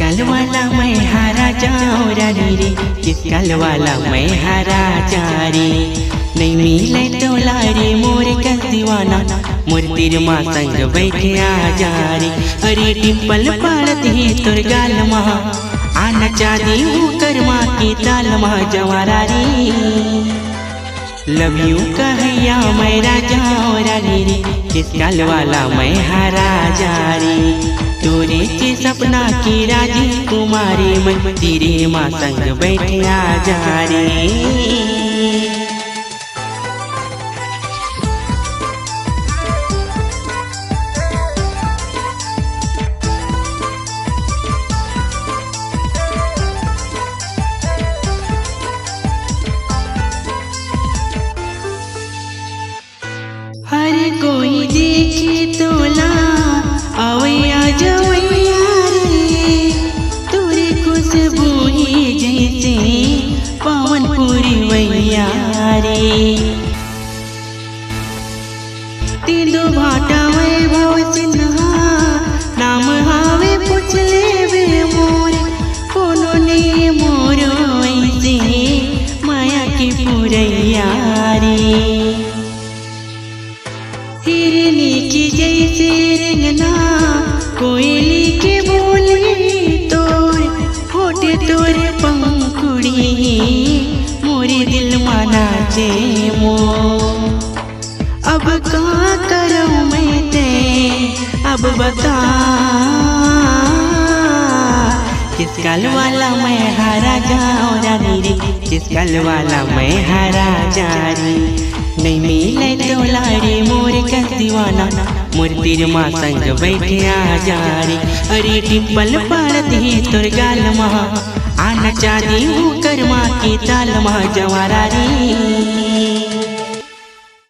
कल वाला मैं हारा जाऊँ रानी रे, किस कल वाला मैं हारा जा रे। नहीं मिले तो लारे मोरे का दीवाना, मोर तेरे माँ संग बैठे आ जा रे। अरे टिम्पल पड़ती है तोर गाल माँ, आना चाहती हूँ कर माँ की ताल माँ जवारा रे। लव यू कहैया मैं राजा रानी रे, किस कल वाला मैं हारा जा रे। तोरे के सपना की राजकुमारी मैं तेरे माँ संग बैठे आ जा रे। हर कोई देखे तोला अवैया जवैया रे, तोरे खुशबू ही जैसे पवन पूरी वैया रे। तीदो भाटा वैभव सिन्हा नाम हावे पूछ लेबे मोर, कोनो ने मोरो ऐसे माया की पुरैया रे। हिरनी की जैसे रंगना कोयली के बोले तोर, होठे तोरे पंखुड़ी मोरे दिल माना जे मो। अब कहाँ करूँ मैं ते अब बता, किस कल वाला मैं हारा जाऊँ रानी रे, किस कल वाला मैं हारा जा रे। नहीं मिले तो लारे मोरे का दीवाना, मोर तेरे माँ संग बैठे आ जा रे। अरे टिम्पल पड़ती है तोर गाल माँ, आना चाहती हूँ कर माँ की ताल माँ जवारा रे।